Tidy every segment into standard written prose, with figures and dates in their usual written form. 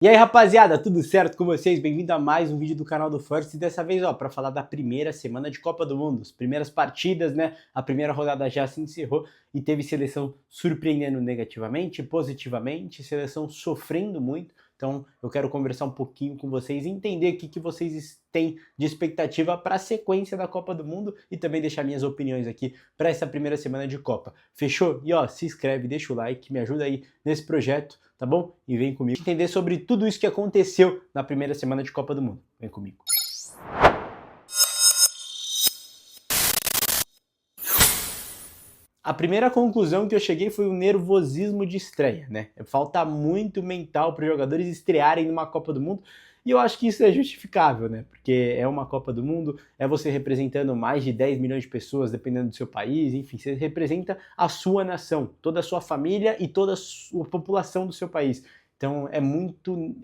E aí, rapaziada, tudo certo com vocês? Bem-vindo a mais um vídeo do canal do First, e dessa vez, para falar da primeira semana de Copa do Mundo, as primeiras partidas, né? A primeira rodada já se encerrou e teve seleção surpreendendo negativamente, positivamente, seleção sofrendo muito. Então, eu quero conversar um pouquinho com vocês, entender o que vocês têm de expectativa para a sequência da Copa do Mundo e também deixar minhas opiniões aqui para essa primeira semana de Copa. Fechou? E se inscreve, deixa o like, me ajuda aí nesse projeto, tá bom? E vem comigo entender sobre tudo isso que aconteceu na primeira semana de Copa do Mundo. Vem comigo. A primeira conclusão que eu cheguei foi o nervosismo de estreia, né? Falta muito mental para os jogadores estrearem numa Copa do Mundo, e eu acho que isso é justificável, né? Porque é uma Copa do Mundo, é você representando mais de 10 milhões de pessoas, dependendo do seu país, enfim, você representa a sua nação, toda a sua família e toda a população do seu país. Então é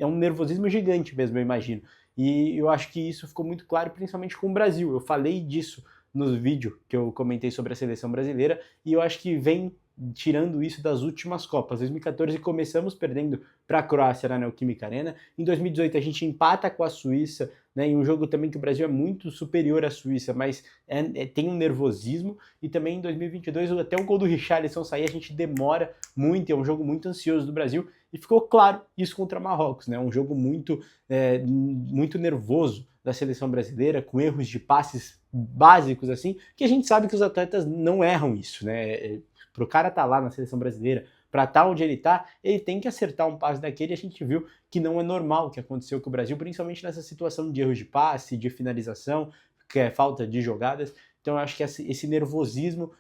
um nervosismo gigante mesmo, eu imagino. E eu acho que isso ficou muito claro, principalmente com o Brasil. Eu falei disso no vídeo que eu comentei sobre a seleção brasileira, e eu acho que vem tirando isso das últimas Copas. Em 2014 começamos perdendo para a Croácia na Neoquímica Arena, em 2018 a gente empata com a Suíça, né, em um jogo também que o Brasil é muito superior à Suíça, mas tem um nervosismo, e também em 2022 até o gol do Richarlison sair a gente demora muito, é um jogo muito ansioso do Brasil, e ficou claro isso contra Marrocos, né, um jogo muito nervoso da seleção brasileira, com erros de passes básicos assim, que a gente sabe que os atletas não erram isso, né? Pro cara estar lá na seleção brasileira, para estar onde ele tá, ele tem que acertar um passe daquele, e a gente viu que não é normal o que aconteceu com o Brasil, principalmente nessa situação de erros de passe, de finalização, que é falta de jogadas. Então eu acho que esse nervosismo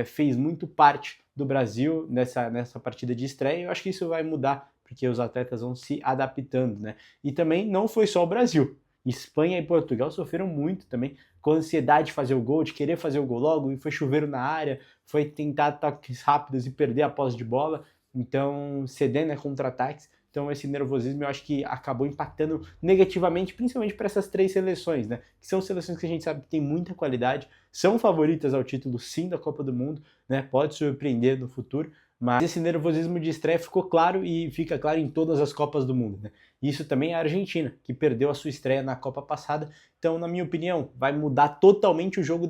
fez muito parte do Brasil nessa partida de estreia, e eu acho que isso vai mudar, porque os atletas vão se adaptando, né? E também não foi só o Brasil. Espanha e Portugal sofreram muito também, com ansiedade de fazer o gol, de querer fazer o gol logo, e foi chuveiro na área, foi tentar ataques rápidos e perder a posse de bola, então cedendo, né, contra-ataques. Então esse nervosismo eu acho que acabou impactando negativamente, principalmente para essas três seleções, né? Que são seleções que a gente sabe que tem muita qualidade, são favoritas ao título sim da Copa do Mundo, né? Pode surpreender no futuro, mas esse nervosismo de estreia ficou claro e fica claro em todas as Copas do Mundo, né? Isso também é a Argentina, que perdeu a sua estreia na Copa passada. Então, na minha opinião, vai mudar totalmente o jogo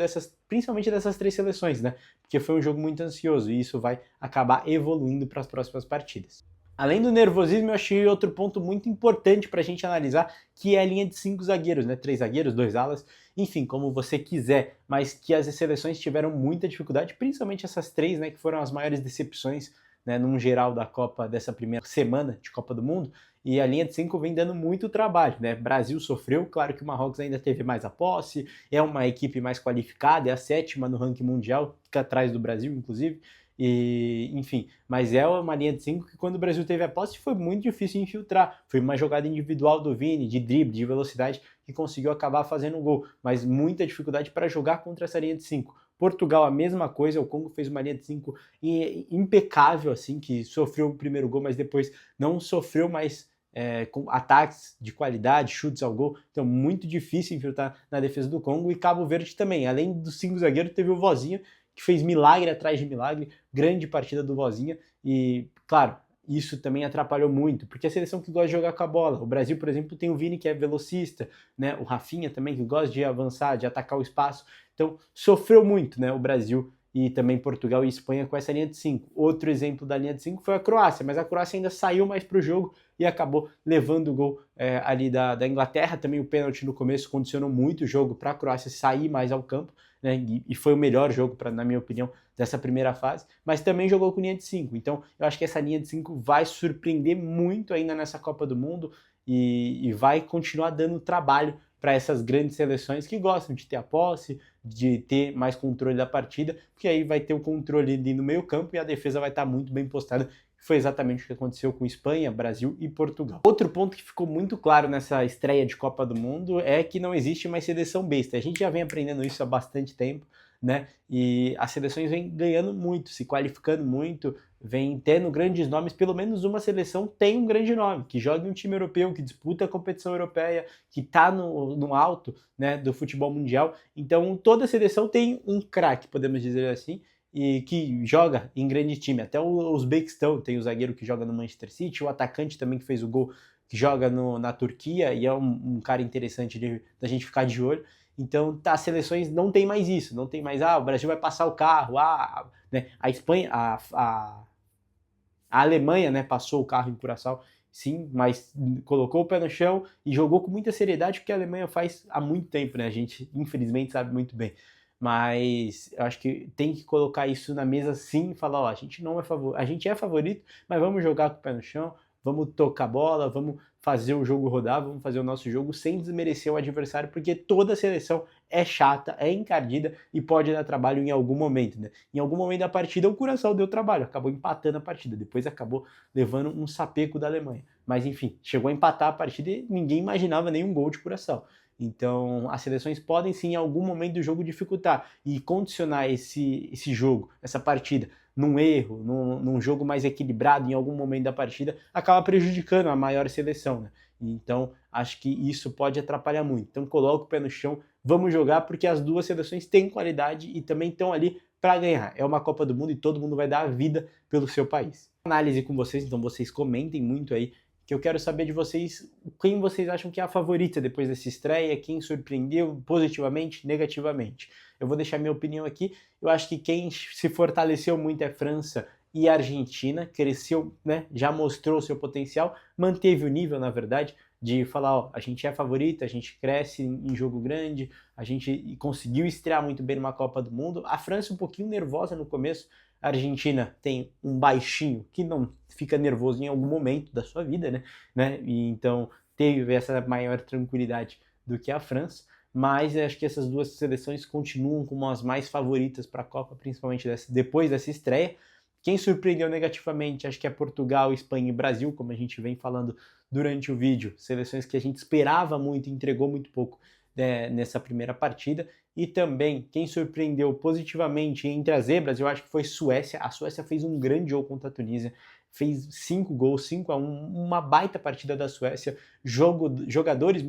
principalmente dessas três seleções, né? Porque foi um jogo muito ansioso e isso vai acabar evoluindo para as próximas partidas. Além do nervosismo, eu achei outro ponto muito importante para a gente analisar, que é a linha de 5 zagueiros, né? 3 zagueiros, 2 alas, enfim, como você quiser, mas que as seleções tiveram muita dificuldade, principalmente essas três, né? Que foram as maiores decepções, né, num geral da Copa, dessa primeira semana de Copa do Mundo, e a linha de 5 vem dando muito trabalho, né? Brasil sofreu, claro que o Marrocos ainda teve mais a posse, é uma equipe mais qualificada, é a 7ª no ranking mundial, fica atrás do Brasil, inclusive, e enfim, mas é uma linha de 5 que quando o Brasil teve a posse foi muito difícil infiltrar, foi uma jogada individual do Vini, de drible, de velocidade, que conseguiu acabar fazendo um gol, mas muita dificuldade para jogar contra essa linha de 5. Portugal a mesma coisa, o Congo fez uma linha de 5 impecável, assim, que sofreu o primeiro gol, mas depois não sofreu mais com ataques de qualidade, chutes ao gol, então muito difícil infiltrar na defesa do Congo. E Cabo Verde também, além dos 5 zagueiros, teve o Vozinha, que fez milagre atrás de milagre, grande partida do Vozinha, e claro, isso também atrapalhou muito, porque a seleção que gosta de jogar com a bola, o Brasil, por exemplo, tem o Vini, que é velocista, né? O Rafinha também, que gosta de avançar, de atacar o espaço, então sofreu muito, né, o Brasil, e também Portugal e Espanha com essa linha de 5. Outro exemplo da linha de 5 foi a Croácia, mas a Croácia ainda saiu mais para o jogo e acabou levando o gol ali da Inglaterra. Também o pênalti no começo condicionou muito o jogo para a Croácia sair mais ao campo, né, e foi o melhor jogo, na minha opinião, dessa primeira fase, mas também jogou com linha de 5. Então eu acho que essa linha de 5 vai surpreender muito ainda nessa Copa do Mundo e vai continuar dando trabalho para essas grandes seleções que gostam de ter a posse, de ter mais controle da partida, porque aí vai ter o controle ali no meio campo e a defesa vai estar muito bem postada. Foi exatamente o que aconteceu com Espanha, Brasil e Portugal. Outro ponto que ficou muito claro nessa estreia de Copa do Mundo é que não existe mais seleção besta. A gente já vem aprendendo isso há bastante tempo, né? E as seleções vêm ganhando muito, se qualificando muito, vem tendo grandes nomes. Pelo menos uma seleção tem um grande nome, que joga em um time europeu, que disputa a competição europeia, que está no alto, né, do futebol mundial. Então toda seleção tem um craque, podemos dizer assim, e que joga em grande time. Até o Uzbequistão tem o zagueiro que joga no Manchester City, o atacante também que fez o gol que joga na Turquia e é um cara interessante da gente ficar de olho. Então, as seleções não tem mais isso, não tem mais, o Brasil vai passar o carro, né? A Espanha, a Alemanha, né, passou o carro em Curaçao, sim, mas colocou o pé no chão e jogou com muita seriedade, porque a Alemanha faz há muito tempo, né? A gente, infelizmente, sabe muito bem. Mas eu acho que tem que colocar isso na mesa sim e falar, ó, a gente não é favorito, a gente é favorito, mas vamos jogar com o pé no chão, vamos tocar a bola, vamos fazer o jogo rodar, vamos fazer o nosso jogo sem desmerecer o adversário, porque toda seleção é chata, é encardida e pode dar trabalho em algum momento, né? Em algum momento da partida o Curaçao deu trabalho, acabou empatando a partida, depois acabou levando um sapeco da Alemanha. Mas enfim, chegou a empatar a partida e ninguém imaginava nenhum gol de Curaçao. Então, as seleções podem sim, em algum momento do jogo, dificultar e condicionar esse jogo, essa partida, num erro, num jogo mais equilibrado em algum momento da partida, acaba prejudicando a maior seleção, né? Então, acho que isso pode atrapalhar muito. Então, coloca o pé no chão, vamos jogar, porque as duas seleções têm qualidade e também estão ali para ganhar. É uma Copa do Mundo e todo mundo vai dar a vida pelo seu país. Análise com vocês, então vocês comentem muito aí, que eu quero saber de vocês quem vocês acham que é a favorita depois dessa estreia, quem surpreendeu positivamente, negativamente. Eu vou deixar minha opinião aqui. Eu acho que quem se fortaleceu muito é França e Argentina, cresceu, né, já mostrou seu potencial, manteve o nível, na verdade, de falar, ó, a gente é favorita, a gente cresce em jogo grande, a gente conseguiu estrear muito bem numa Copa do Mundo. A França um pouquinho nervosa no começo, a Argentina tem um baixinho que não fica nervoso em algum momento da sua vida, né? E então teve essa maior tranquilidade do que a França, mas acho que essas duas seleções continuam como as mais favoritas para a Copa, principalmente depois dessa estreia. Quem surpreendeu negativamente, acho que é Portugal, Espanha e Brasil, como a gente vem falando durante o vídeo, seleções que a gente esperava muito e entregou muito pouco, né, nessa primeira partida. E também, quem surpreendeu positivamente entre as zebras, eu acho que foi Suécia. A Suécia fez um grande jogo contra a Tunísia, fez 5 gols, 5-1, uma baita partida da Suécia, jogadores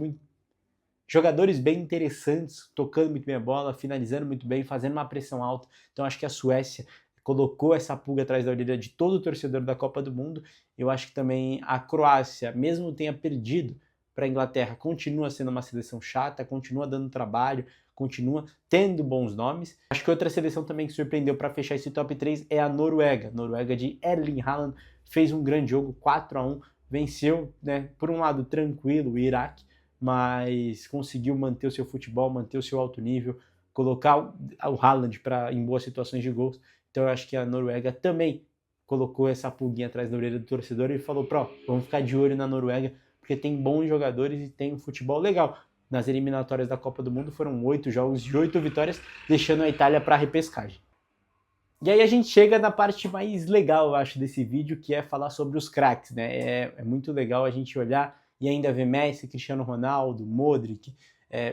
bem interessantes, tocando muito bem a bola, finalizando muito bem, fazendo uma pressão alta. Então acho que a Suécia colocou essa pulga atrás da orelha de todo o torcedor da Copa do Mundo. Eu acho que também a Croácia, mesmo tenha perdido para a Inglaterra, continua sendo uma seleção chata, continua dando trabalho, continua tendo bons nomes. Acho que outra seleção também que surpreendeu para fechar esse top 3 é a Noruega. Noruega de Erling Haaland fez um grande jogo, 4-1, venceu, né, por um lado tranquilo o Iraque, mas conseguiu manter o seu futebol, manter o seu alto nível, colocar o Haaland em boas situações de gols. Então eu acho que a Noruega também colocou essa pulguinha atrás da orelha do torcedor e falou, vamos ficar de olho na Noruega, porque tem bons jogadores e tem um futebol legal. Nas eliminatórias da Copa do Mundo foram 8 jogos de 8 vitórias, deixando a Itália para a repescagem. E aí a gente chega na parte mais legal, eu acho, desse vídeo, que é falar sobre os craques, né? É muito legal a gente olhar e ainda ver Messi, Cristiano Ronaldo, Modric,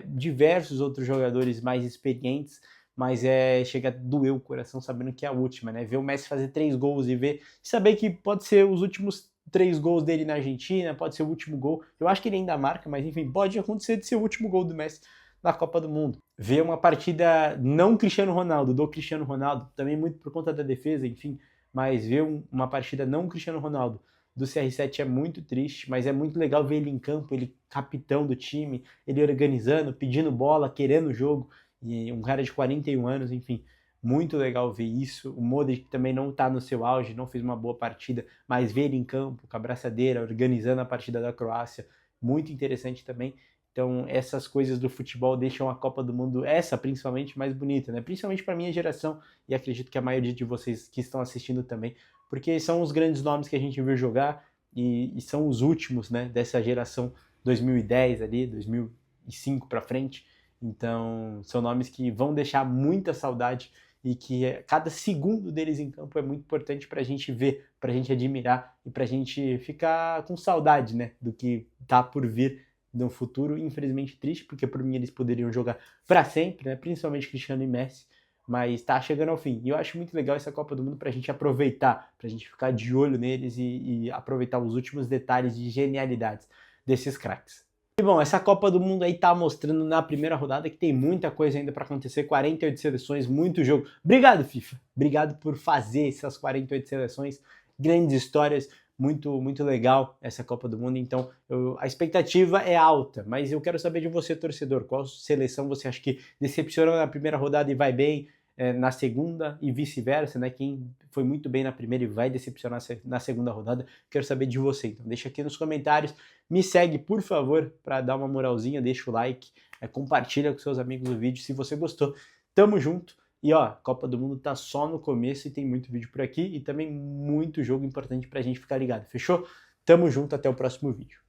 diversos outros jogadores mais experientes, mas chega a doer o coração sabendo que é a última, né? Ver o Messi fazer 3 gols e saber que pode ser os últimos 3 gols dele na Argentina, pode ser o último gol. Eu acho que ele ainda marca, mas enfim, pode acontecer de ser o último gol do Messi na Copa do Mundo. Ver uma partida não Cristiano Ronaldo, do Cristiano Ronaldo, também muito por conta da defesa, enfim, mas ver uma partida não Cristiano Ronaldo do CR7 é muito triste, mas é muito legal ver ele em campo, ele capitão do time, ele organizando, pedindo bola, querendo o jogo, e um cara de 41 anos, enfim, muito legal ver isso. O Modric também não está no seu auge, não fez uma boa partida, mas ver ele em campo, com a braçadeira, organizando a partida da Croácia, muito interessante também. Então, essas coisas do futebol deixam a Copa do Mundo, essa principalmente, mais bonita, né? Principalmente para minha geração, e acredito que a maioria de vocês que estão assistindo também, porque são os grandes nomes que a gente viu jogar e são os últimos, né, dessa geração 2010 ali, 2005 para frente. Então, são nomes que vão deixar muita saudade e que cada segundo deles em campo é muito importante para a gente ver, para a gente admirar e para a gente ficar com saudade, né, do que tá por vir no futuro. Infelizmente triste, porque por mim eles poderiam jogar para sempre, né, principalmente Cristiano e Messi, mas tá chegando ao fim. E eu acho muito legal essa Copa do Mundo pra gente aproveitar, pra gente ficar de olho neles e aproveitar os últimos detalhes de genialidades desses craques. E bom, essa Copa do Mundo aí tá mostrando na primeira rodada que tem muita coisa ainda para acontecer, 48 seleções, muito jogo. Obrigado, FIFA. Obrigado por fazer essas 48 seleções, grandes histórias, muito legal essa Copa do Mundo, então a expectativa é alta, mas eu quero saber de você, torcedor, qual seleção você acha que decepcionou na primeira rodada e vai bem na segunda e vice-versa, né? Quem foi muito bem na primeira e vai decepcionar na segunda rodada, quero saber de você, então deixa aqui nos comentários, me segue por favor para dar uma moralzinha, deixa o like, compartilha com seus amigos o vídeo se você gostou, tamo junto. E ó, Copa do Mundo tá só no começo e tem muito vídeo por aqui e também muito jogo importante pra gente ficar ligado, fechou? Tamo junto, até o próximo vídeo.